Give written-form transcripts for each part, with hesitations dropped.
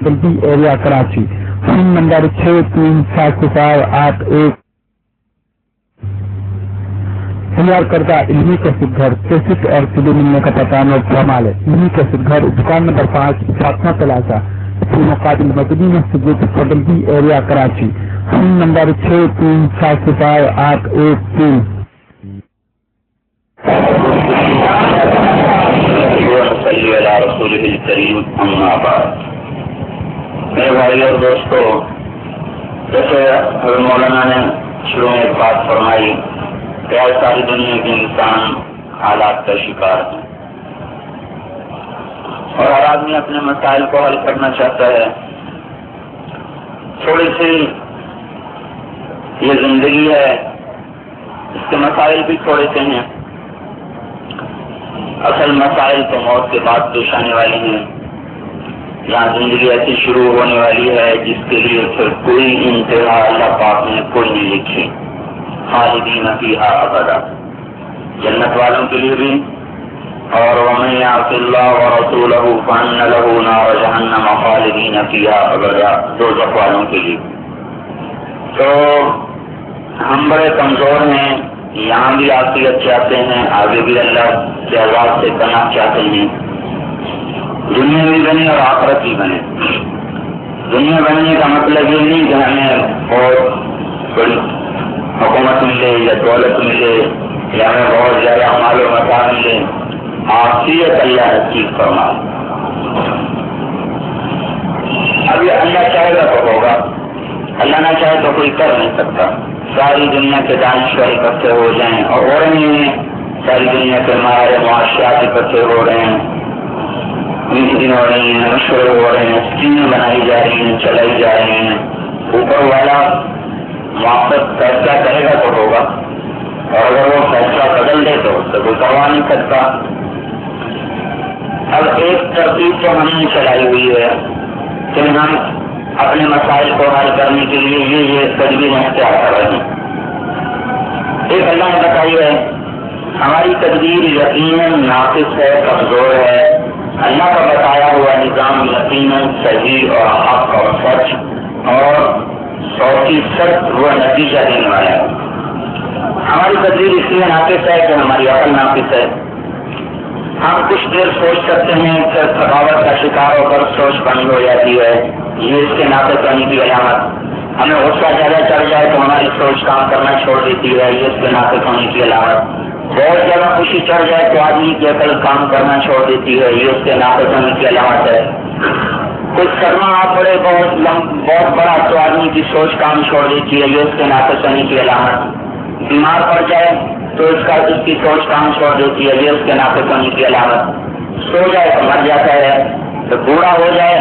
Facility area Karachi, phone number 637481 تیار کردہ علمی کیسٹ گھر کیسٹ اور سیڈی ملنے کا پتہ نوٹ فرما لے۔ علمی کیسٹ گھر دکان نمبر 5 فاطمہ پلازا فی مقابل مدنی مسجد facility area Karachi, phone number 637481 صلی علی رسولہ الکریم اما بعد۔ میرے بھائی اور دوستو، جیسے حضرت مولانا نے شروع میں ایک بات فرمائی کہ آج ساری دنیا کے انسان حالات کا شکار ہیں اور ہر آدمی اپنے مسائل کو حل کرنا چاہتا ہے۔ تھوڑی سی یہ زندگی ہے، اس کے مسائل بھی تھوڑے سے ہیں۔ اصل مسائل تو موت کے بعد پیش آنے والے ہیں، یہاں زندگی ایسی شروع ہونے والی ہے جس کے لیے پھر کوئی انتہا اللہ پاک نے کوئی نہیں لکھی۔ خالدین فیہا ابدا، جنت والوں کے لیے بھی، اور ومن یعص اللہ ورسولہ فان لہ نار جہنم خالدین فیہا ابدا، دوزخ والوں کے لیے۔ تو ہم بڑے کمزور ہیں، یہاں بھی عافیت چاہتے ہیں، آگے بھی اللہ کے عذاب سے پناہ چاہتے ہیں۔ دنیا بھی بنے اور آخرت بھی بنے۔ دنیا بننے کا مطلب یہ نہیں کہ ہمیں بہت بڑی حکومت ملے یا دولت ملے یا ہمیں بہت زیادہ مال و متاع ملے، عافیت اللہ نصیب فرمائے۔ اب یہ اللہ چاہے گا تو ہوگا، اللہ نہ چاہے تو کوئی کر نہیں سکتا۔ ساری دنیا کے دانشور اکٹھے ہو جائیں اور ہو رہے ہیں، ساری دنیا کے ماہر معاشیات اکٹھے ہو رہے ہیں، میٹنگ ہو رہی ہیں، مشورے ہو رہے ہیں، اسکیمیں بنائی جا رہی ہیں، چلائی جا رہی ہیں۔ اوپر والا موافق فیصلہ کرے گا تو ہوگا، اور اگر وہ فیصلہ بدل دے تو اس سے کوئی کروا نہیں سکتا۔ اب ایک ترتیب تو ہم نے چلائی ہوئی ہے کہ ہم اپنے مسائل کو حل کرنے کے لیے یہ تدبیریں اختیار کر رہے ہیں۔ ایک اللہ نے بتائی ہے، ہماری تدبیر یقیناً ناقص ہے، کمزور ہے۔ اللہ کا بتایا ہوا نظام یقیناً صحیح اور حق اور سچ اور 100% وہ نتیجہ دینے والا ہے۔ ہماری تدبیر اس لیے ناقص ہے کہ ہماری عقل ناقص ہے۔ ہم کچھ دیر سوچ سکتے ہیں کہ تھکاوٹ کا شکار ہو کر سوچ بند ہو جاتی ہے، یہ اس کے ناقص ہونے کی علامت۔ ہمیں غصہ زیادہ چڑھ جائے تو ہماری سوچ کام کرنا چھوڑ دیتی ہے، یہ اس کے ناقص ہونے کی علامت۔ بہت زیادہ خوشی چڑھ جائے تو آدمی کی عقل کام کرنا چھوڑ دیتی ہے، یہ اس کے ناقص ہونے کی علامت ہے۔ کچھ صدمہ آ پڑے بہت بڑا تو آدمی کی سوچ کام چھوڑ دیتی ہے، یہ اس کے ناقص ہونے کی علامت۔ بیمار پڑ جائے تو اس کی سوچ کام چھوڑ دیتی ہے، یہ اس کے ناقص ہونے کی علامت۔ سو جائے تو مر جاتا ہے، تو بوڑھا ہو جائے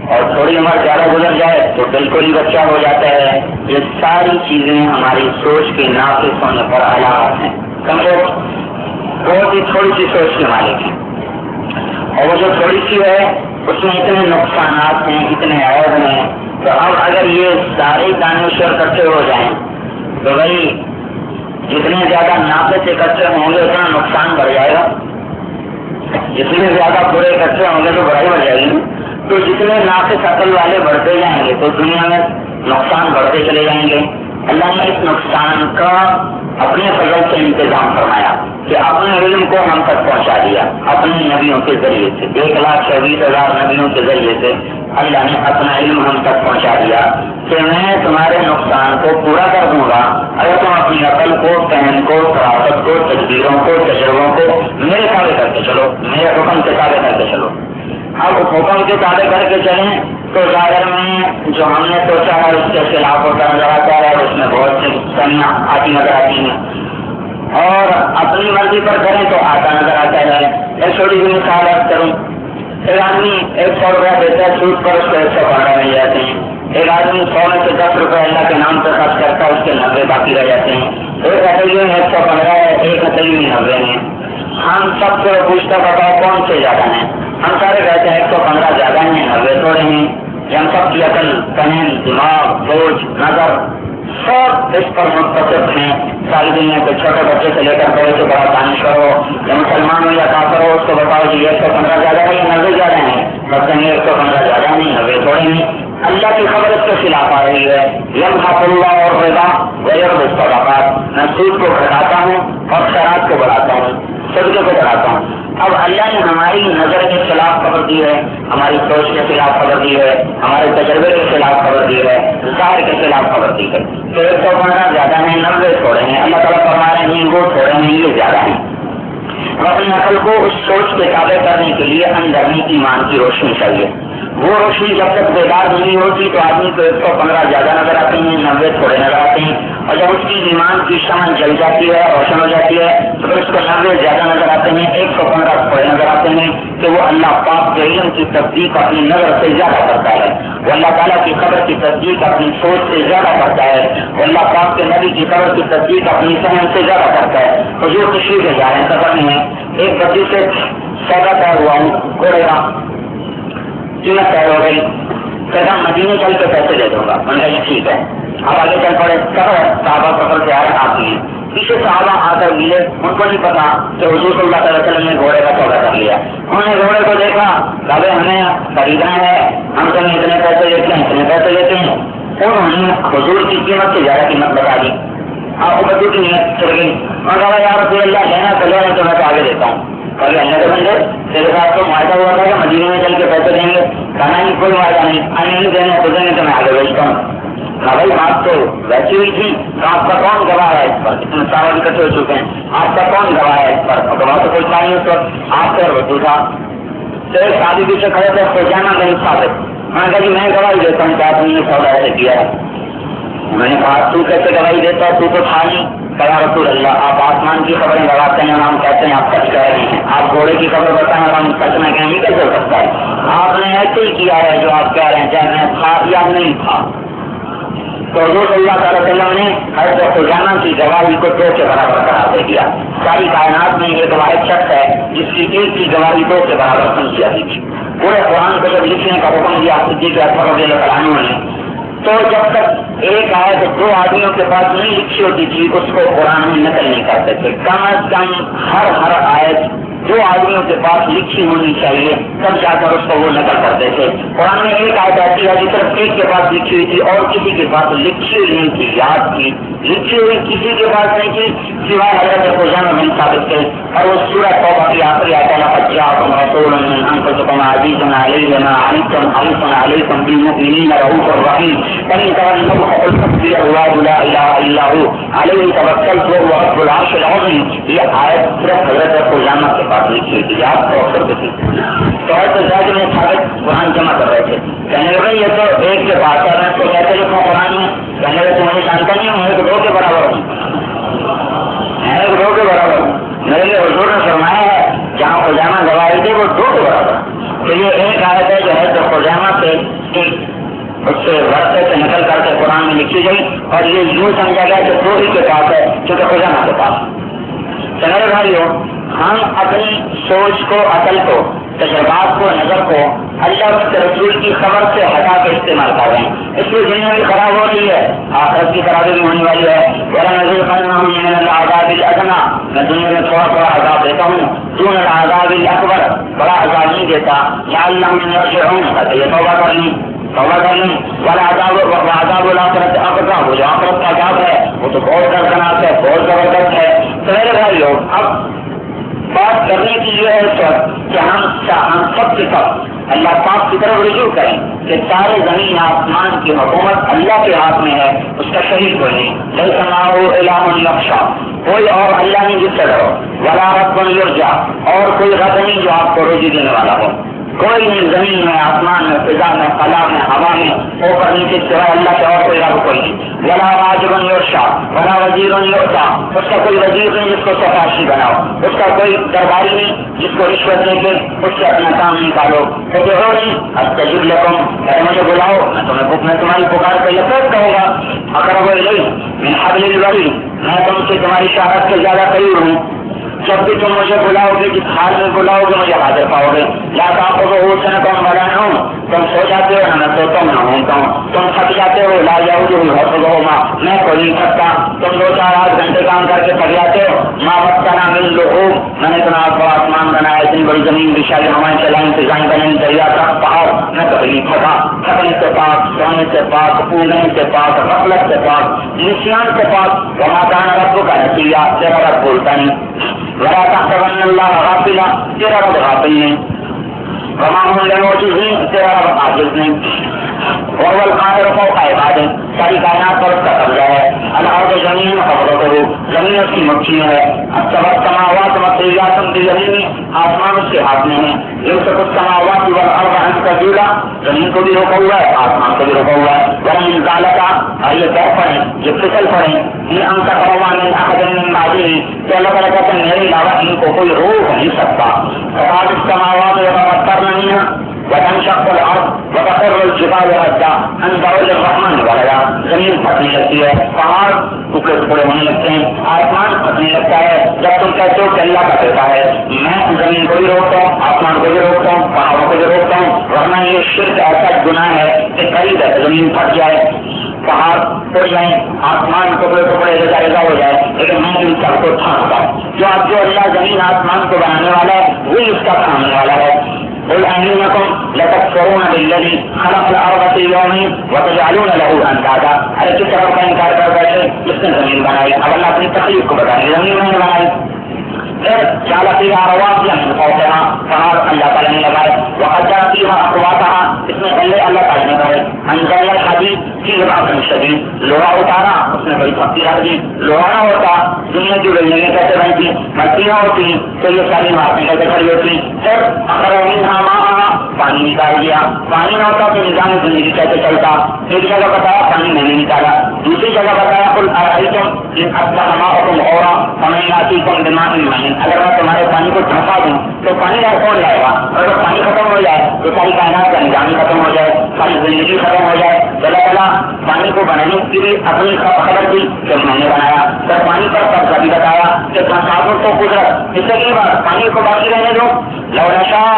اور تھوڑی عمر زیادہ گزر جائے تو بالکل ہی بچہ ہو جاتا ہے۔ یہ ساری چیزیں ہماری سوچ کے ناقص ہونے پر علامت ہیں۔ سمجھو بہت ہی تھوڑی سی سوچ کے مالک ہیں، اور وہ جو تھوڑی سی ہے اس میں اتنے نقصانات ہیں، اتنے عیب ہیں۔ تو اب اگر یہ سارے دانشور اکٹھے ہو جائیں تو بھائی جتنے زیادہ ناقص اکٹھے ہوں گے اتنا نقصان بڑھ جائے گا، جتنے زیادہ برے اکٹھے ہوں گے تو بڑائی بڑھ جائے گی۔ تو جتنے ناقص عقل والے بڑھتے جائیں گے تو دنیا میں نقصان بڑھتے چلے جائیں گے۔ اللہ نے اس نقصان کا اپنے فضل سے انتظام فرمایا کہ اپنے علم کو ہم تک پہنچا دیا اپنے نبیوں کے ذریعے سے۔ 1,26,000 نبیوں کے ذریعے سے اللہ نے اپنا علم ہم تک پہنچا دیا کہ میں تمہارے نقصان کو پورا کر دوں گا اگر تم اپنی عقل کو، فہم کو، فراست کو، تدبیروں کو، تجربوں کو میرے تابع کر کے چلو، میرے حکم کے تابع کر کے چلو۔ اب حکم کے تابع کر کے چلیں تو ظاہر میں جو ہم نے سوچا ہے اس کے خلاف ہوتا نظر آتا ہے، اس میں بہت سی کمیاں آتی نظر آتی ہیں، اور اپنی مرضی پر کریں تو آتا نظر آتا ہے۔ ایک چھوٹی سی مثال کروں، ایک آدمی 100 روپیہ دیتا ہے سود پر، اس کو 115 مل جاتے ہیں۔ ایک آدمی 100 میں سے 10 روپے اللہ کے نام پر خرچ کرتا ہے، اس کے 90 باقی رہ جاتے ہیں۔ ایک ہتھیلی میں 115 ہے، ایک ہتھیلی میں 90 ہیں۔ ہم سب سے پوچھتا بتاؤ کون سے زیادہ ہیں؟ ہم سارے کہتے ہیں 115 زیادہ ہیں، 90 تھوڑے ہیں۔ ہم سب کی عقل، فہم، دماغ، سوچ، نظر سب اس پر متفق ہیں۔ ساری دنیا کے چھوٹے بچے سے لے کر بڑے سے بڑا دانشور ہو یا مسلمان ہو یا کافر ہو، اس کو بتاؤ کہ 115 زیادہ ہے یا 90 زیادہ ہیں؟ بس کہیں 115 زیادہ نبے تھوڑے ہیں. اللہ کی خبر اس کے خلاف آ رہی ہے. یمحق اللہ اور رضا ویربی الصدقات. میں سود کو گھٹاتا ہوں اور خیرات کو بڑھاتا ہوں, صدقے کو بڑھاتا ہوں. اب اللہ نے ہماری نظر کے خلاف خبر دی ہے, ہماری سوچ کے خلاف خبر دی ہے, ہمارے تجربے کے خلاف خبر دی ہے, ظاہر کے خلاف خبر دی ہے. تو 115 زیادہ ہیں, 90 تھوڑے ہیں. اللہ تعالیٰ فرما رہے ہیں وہ تھوڑے ہیں, یہ زیادہ ہیں. اور اپنی عقل کو اس سوچ کے تابع کرنے کے لیے اندرونی ایمان کی روشنی چاہیے. وہ روشنی جب تک بیدار نہیں ہوتی تو آدمی کو 115 زیادہ نظر آتے ہیں, 90 تھوڑے نظر آتے ہیں. اور جب اس کی ایمان کی شمع جل جاتی ہے, روشن ہو جاتی ہے, تو پھر اس کو 90 زیادہ نظر آتے ہیں, 115 تھوڑے نظر آتے ہیں. کہ وہ اللہ پاک کے علم کی تصدیق اپنی نظر سے زیادہ کرتا ہے, وہ اللہ تعالیٰ کی خبر کی تصدیق اپنی سوچ سے زیادہ کرتا ہے, وہ اللہ پاک کے نبی کی خبر کی تصدیق اپنی ذہن سے زیادہ کرتا ہے. حضور تشریف لے جا رہے ہیں, سفر میں ہیں, ایک بچی سے سودا طے ہوا ہوں گھوڑے کا, قیمت طے ہو گئی, کہتا مدینے چل کے پیسے دے دوں گا. میں نے کہا ٹھیک ہے. اب آگے چل پڑے, صحابہ سفر سے آئے, آپ ہیں پیچھے صحابہ آ کر ملے, ان کو نہیں پتا کہ حضور صلی اللہ علیہ وسلم نے گھوڑے کا سودا کر لیا. انہوں نے گھوڑے کو دیکھا, کہا ہمیں خریدنا ہے, ہم تو اتنے پیسے دیتے ہیں, اتنے پیسے دیتے ہیں. انہوں نے حضور کی قیمت سے زیادہ قیمت بتا دی. آپ کو بچوں کی نیت چل گئی, اور کہا یا رسول اللہ لینا چلو نہیں تو میں تو آگے دیتا ہوں. کبھی اللہ کے بندے تیرے ساتھ تو معاہدہ ہوا تھا کہ مدینے میں چل کے پیسے دیں گے, کہنا نہیں کوئی معاہدہ نہیں, نہیں دینے تو دیں گے تو میں آگے بھیجتا ہوں. ہاں بھائی بات تو ویسی ہوئی تھی, تو آپ کا کون گواہ ہے اس پر؟ اتنے سارے اکٹھے ہو چکے ہیں, آپ کا کون گواہ ہے اس پر؟ گواہ تو کوئی نہیں اس وقت, آپ کا وضو تھا. تو ایک شادی پیچھے کھڑے تھے, کو جانا نہیں ثابت. میں نے کہا جی میں گواہی دیتا ہوں کہ آپ نے سودا ایسے کیا ہے. میں نے کہا تو کیسے گواہی دیتا ہے, تو تھا نہیں. کہا رسول اللہ آپ آسمان کی خبریں گواتے ہیں اور ہم کہتے ہیں آپ سچ کہہ رہے ہیں, آپ گھوڑے کی خبر بتائیں اور ہم سچ میں کہیں, کیسے ہو سکتا ہے؟ آپ نے ایسے ہی کیا ہے جو آپ کہہ رہے ہیں, چاہے میں تھا یا نہیں تھا. تو حضور صلی اللہ علیہ وسلم نے حضرت خزانہ کی گواہی کو 2 کے برابر قرار دے دیا. ساری کائنات میں یہ واحد شخص ہے جس کی ایک کی گواہی 2 کے برابر سمجھی جاتی تھی. پورے قرآن کو جب لکھنے کا حکم دیا صدیق اکبر رضی اللہ عنہ نے, تو جب تک ایک آیت 2 آدمیوں کے پاس نہیں لکھی ہوتی تھی اس کو قرآن میں نقل نہیں کرتے تھے. کم از کم ہر آیت 2 آدمیوں کے پاس لکھی ہونی چاہیے, تب جا کر اس کو وہ نقل کرتے تھے. قرآن میں ایک آیت آتی ہے جس طرف ایک کے پاس لکھی ہوئی تھی اور کسی کے پاس لکھی ہوئی نہیں تھی, یاد کی لکھی ہوئی کسی کے پاس نہیں تھی سوائے حضرت خزانہ بن ثابت کے. اور وہ سورہ توبہ کی آخری آیت لقد جاءکم رسول من انفسکم عزیز علیہ ما عنتم حریص علیکم بالمؤمنین رؤوف رحیم فإن تولوا فقل حسبی اللہ لا الہ الا هو علیہ توکلت وهو رب العرش العظیم. یہ آیت صرف حضرت خزانہ کے پاس لکھی ہوئی تھی, آپ کو اکثر تھی. تو حضرت زید بن ثابت قرآن جمع کر رہے تھے, کہنے لگے یہ تو ایک کے پاس ہے, میں اس کو کیسے لکھوں قرآن میں؟ کہنے لگے تمہیں جانتا نہیں ہوں, میں تو 2 کے برابر ہوں, میں 2 کے برابر ہوں. میرے لیے حضور نے فرمایا ہے جہاں خزانہ گواہی دے وہ 2 کے برابر. تو یہ ایک آیت ہے جو ہے تو خزانہ سے اس سے ورثے سے نکل کر کے قرآن میں لکھی گئی, اور یہ یوں سمجھا گیا کہ 2 ہی کے پاس ہے کیونکہ خزانہ کے پاس. تو میرے بھائیوں, ہم اپنی سوچ کو, عقل کو, تجربات کو, نظر کو اللہ کے رسول کی خبر سے ہٹا کے استعمال کر رہے ہیں. اس لیے دنیا بھی خراب ہو رہی ہے, آخرت کی خرابی بھی ہونے والی ہے. وَلَنُذِيقَنَّهُم مِّنَ الْعَذَابِ الْأَدْنَىٰ, میں دنیا میں تھوڑا عذاب دیتا ہوں, دون العذاب الأكبر, بڑا عذاب نہیں دیتا. لَعَلَّهُمْ يَرْجِعُونَ, تاکہ یہ توبہ کر لیں. وَالْعَذَابُ الْآخِرَةِ أَعْظَمُ, وہ جو آخرت کا عذاب ہے وہ تو بہت دردناک ہے, بہت زبردست ہے. تو میرے بھائیوں, اب بات کرنے کی یہ ہے سر کہ ہم سب کے سب اللہ پاک کی طرف رجوع کریں کہ سارے زمین آسمان کی حکومت اللہ کے ہاتھ میں ہے, اس کا شریک کوئی نہیں. لَيْسَ مَعَهُ إِلَٰهٌ يَخْشَىٰ, کوئی اور اللہ نہیں جس سے ڈرو. وَلَا رَبٌّ يُرْجَىٰ, اور کوئی رب نہیں جو آپ کو روزی دینے والا ہو. کوئی نہیں زمین میں, آسمان میں, فضا میں, خلا میں, ہوا میں, اوپر نیچے سوائے اللہ کے اور کوئی رب کوئی نہیں. ولا راجب یرشا ولا وزیر یرتا, اس کا کوئی وزیر نہیں جس کو سفارشی بناؤ, اس کا کوئی درباری نہیں جس کو رشوت دے کے اس سے اپنا کام نکالو. تو ہو نہیں استجب لکم, مجھے بلاؤ میں تمہاری پکار پہ یقین کہوں گا. اقرب الیہ من حبل الورید, میں تم سے تمہاری شہادت سے زیادہ قریب ہوں. جب بھی تم مجھے بلاؤ گے, جس حال میں بلاؤ گے مجھے حاضر پاؤ گے. لا تاخذہ سنۃ ولا نوم, تم سو جاتے ہو نہ میں سوتا ہوں نہ گھومتا ہوں، تم تھک جاتے ہو لا جاؤ جو میں کوئی نہیں تھکتا، تم 2-4-8 گھنٹے کام کر کے تھک جاتے ہو، ماں بت کا نام لوگ میں نے اتنا بڑا آسمان بنایا، اتنی بڑی زمین بچھائی، ہوائیں چلائیں، فضائیں بنیں، دریا کا پہاڑ، میں کبھی نہیں تھکا، تھکنے سے پاک، سونے سے پاک، پوجنے سے پاک، غفلت سے پاک، نسیان سے پاک، وہاں کہاں رب کا نتیجہ تیرا رب بولتا نہیں، ذرا تحسبن اللہ غافلا، تیرا رب غافل نہیں، وما هم بمعجزین، تیرا رب عاجز نہیں، وهو القاهر فوق عباده، ساری کائنات پر اس کا قبضہ ہے، الارض زمین قبضته، زمین اس کی مٹھی ہے، السبع السماوات مطویات بيمینه، آسمان اس کے ہاتھ میں ہے، یمسک السماوات والارض ان تزولا، زمین کو بھی روکا ہوا ہے، آسمان کو بھی روکا ہوا ہے، ومن ذلك، اور یہ کہہ پڑھیں، یہ پھسل پڑھیں، ان انت قوما من احد من بعده، کہ اللہ تعالیٰ کہتے ہیں میرے علاوہ ان کو کوئی روک نہیں سکتا، فقال السماوات يتفطرن منها وتنشق الارض وتخر الجبال هدا ان دعوا للرحمن ولدا، زمین پھٹنے لگتی ہے، پہاڑ ٹکڑے ٹکڑے ہونے لگتے ہیں، آسمان پھٹنے لگتا ہے، جب تم کہتے ہو کہ اللہ کا کہتا ہے میں زمین کو بھی روکتا ہوں، آسمان کو بھی روکتا ہوں، پہاڑوں کو بھی روکتا ہوں، ورنہ یہ شرک ایسا گناہ ہے کہ قریب ہے زمین پھٹ جائے، پہاڑ ٹوٹ جائیں، آسمان ٹکڑے ٹکڑے رضا ہو جائے، لیکن میں ان سب کو تھامتا ہوں، جو اللہ زمین آسمان کو بنانے والا ہے وہی اس کا تھامنے والا ہے، قل أئنكم لتكفرون بالذي خلق الأرض في يومين وتجعلون له أندادا، ارے کس طرح کا انکار کر بیٹھے، جس نے زمین بنائی، اب اللہ اپنی تخلیق کو بتائے زمین میں بنائی، پھر جعل فيها رواسي من فوقها، پہاڑ اللہ تعالیٰ نے لگائے، وقدر فيها أقواتها، اس میں پہلے اللہ تعالیٰ نے کرے، أنزل الحديد فيه بأس شديد، لوہا اتارا اس میں بڑی سختی رکھ دی، لوہا نہ ہوتا دنیا کی بلڈنگیں کیسے بنتی، مٹیاں ہوتی تو یہ ساری عمارتیں کیسے کھڑی ہوتی، پھر أخرج منها ماءها، پانی نکال دیا، پانی نہ ہوتا تو نظام زندگی کیسے چلتا، ایک جگہ بتایا پانی میں نے نکالا، دوسری جگہ بتایا قل أرأيتم إن أصبح ماؤكم غورا فمن يأتيكم بماء معين، اگر میں تمہارے پانی کو دھنسا دوں تو پانی کا کون لائے گا، اور اگر پانی ختم ہو جائے تو ساری کائنات کا نظام ختم ہو جائے، ساری زندگی ختم ہو جائے، اللہ تعالیٰ پانی کو بنانے کے لیے اپنی خبر دی کہ میں نے بنایا، جب پانی پر قبضہ بھی بتایا کہ سنسادوں کو قدرت، اس سے کی بات پانی کو باقی رہنے دو، لو نشاء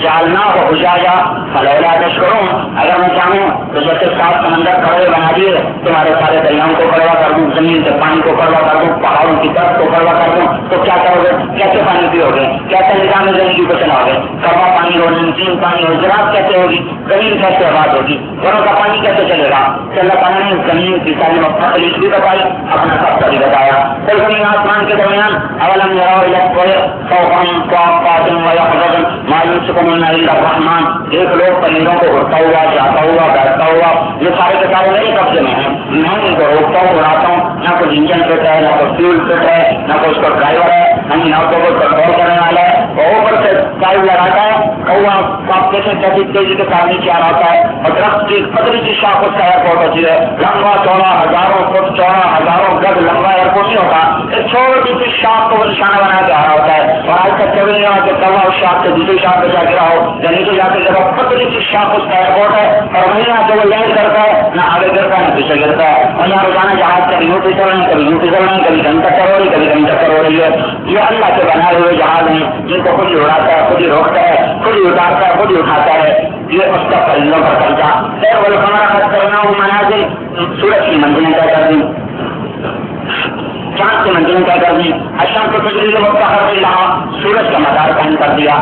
جعلناه أجاجا فلولا تشكرون، اگر میں چاہوں تو جیسے 7 سمندر کڑوے بنا دیے تمہارے سارے دریاؤں کو کڑوا کر دوں، زمین سے پانی کو کڑوا کر دوں، پہاڑوں کی برف کو کڑوا کر دوں، تو کیا کرو گے، کیسے پانی پیو گے، کیسے نظام زندگی کو چلاؤ گے، کڑوا پانی ہو، نمکین پانی ہو، زراعت کیسے ہوگی، زمین کیسے آباد ہوگی، گھروں کا پانی کیسے چلے گا، کہ اللہ تعالیٰ نے زمین کی ساری مختلف بھی بتائی، اپنا سب بھی بتایا، پھر زمین آسمان کے درمیان اولم يروا الى الطير فوقهم صافات ويقبضن ما يمسكهن الا الرحمن، ایک لوگ پرندوں کو اڑتا ہوا، جاتا ہوا، بیٹھتا ہوا، یہ سارے کے سارے میرے قبضے میں ہیں، میں ان کو روکتا ہوں، اڑاتا ہوں، نہ کوئی انجن فٹ ہے، نہ کوئی فیول فٹ ہے، نہ کوئی اس کا ڈرائیور ہے، نہ کوئی کنٹرول کرنے والا ہے، وہ اوپر سے ٹائل لگاتا ہے، کوا کاپتے سے کیسی تیزی کے ساتھ نیچے آ رہا ہے، اور درخت کی پتلی سی شاخ اس کا ایئرپورٹ ہوتی ہے، لمبا چوڑا ہزاروں فٹ چوڑا ہزاروں گز لمبا ایئرپورٹ نہیں ہوتا، ایک چھوٹی سی شاخ کو وہ نشانہ بنا کے آ رہا ہوتا ہے، اور آج تک کبھی نہیں ہوا کہ کوا اس شاخ سے دوسری شاخ پہ جا گرا ہو، یا نیچے جا کے جب پتلی سی شاخ اس کا ایئرپورٹ ہے، اور وہیں آ کے وہ لینڈ کرتا ہے، نہ آگے گرتا ہے نہ پیچھے گرتا ہے، اور یہاں روزانہ جہاز کبھی یوں پھسل رہے ہیں، کبھی یوں پھسل رہے ہیں، کبھی کہیں ٹکر ہو رہی ہے، کبھی کہیں ٹکر ہو رہی ہے، یہ اللہ کے بنائے ہوئے جہاز ہیں جن کو خود ہی اڑاتا ہے، خود ہی روکتا ہے، خود ہی اتارتا ہے، خود ہی اٹھاتا ہے، یہ اس کا پرندوں پر قبضہ، خیر والقمر قدرناه منازل، سورج کی منزلیں طے کر دیں، چاند کی منزلیں طے کر دیں، الشمس تجری لمستقر لها، سورج کا مدار قائم کر دیا،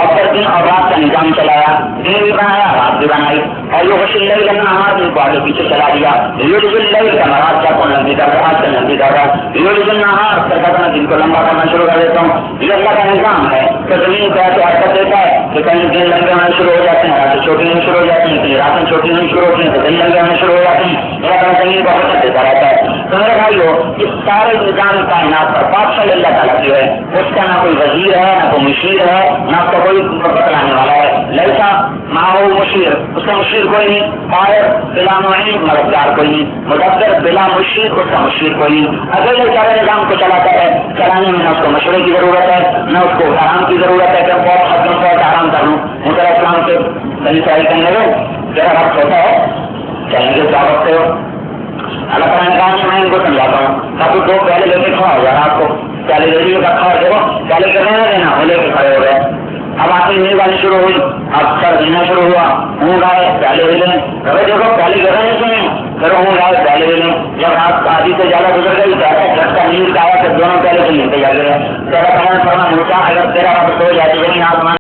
اور پھر دن اور رات کا نظام چلایا، دن بھی بنایا رات بھی بنائی، اور یغشی اللیل النہار، دن کو آگے پیچھے چلا دیا، یولج اللیل کا مراد کیا کو لمبی کر رہا، آج کل لمبی کر رہا، یولج النہار پھر کہتا دن کو لمبا کرنا شروع کر دیتا ہوں، یہ اللہ کا نظام ہے، تو زمین کو ایسے حرکت دیتا ہے کہ کہیں دن لمبے ہونے شروع ہو جاتے ہیں، راتیں چھوٹی ہونے شروع ہو جاتی ہیں، کہیں راتیں چھوٹی ہونے شروع ہوتی ہیں تو دن لمبے ہونے شروع ہو جاتے ہیں، یہ اپنا زمین کو حرکت دیتا رہتا ہے، تو میرے بھائیو اس سارے نظام کائنات پر بادشاہ اللہ تعالیٰ کی ہے، اس کا نہ کوئی وزیر ہے، نہ کوئی مشیر ہے، نہ اس کا کوئی بتلانے والا ہے، لیسا ماہو مشیر، اس کا مشیر کوئی نہیں، قائر بلا معین مددگار کوئی نہیں، مدبر بلا مشیر، اس کا مشیر کوئی نہیں، اکیلے سارے نظام کو چلاتا ہے، چلانے میں نہ اس کو مشورے کی ضرورت ہے، نہ اس کو آرام کی ضرورت ہے کہ بہت حد میں بہت آرام کر لوں، مجھے اسلام کے بنی ساری کرنے لو، ذرا وقت ہوتا ہے چلیں گے کیا وقت ہو، اللہ تعالیٰ نے کہا میں ان کو سمجھاتا ہوں، تاکہ دو پہلے لے کے کھڑا ہو جائے، آپ کو پہلے لے کے رکھا ہو دیکھو پہلے کے رہنا دینا وہ لے کے کھڑے ہو گئے، اب آپ بھی نیند آنی شروع ہوئی، اب سر ہلنا شروع ہوا، اونگ آئے پہلے ہلیں، اگر دیکھو پہلے گھر نہیں سنیں، پھر اونگ آئے پہلے ہلیں، جب رات آدھی سے زیادہ گزر گئی جب کا نیند آیا تو دونوں پہلے سے نیند جا گئے. تیرا کمان فرما موسیٰ اگر تیرا رب سو جائے تو زمین آسمان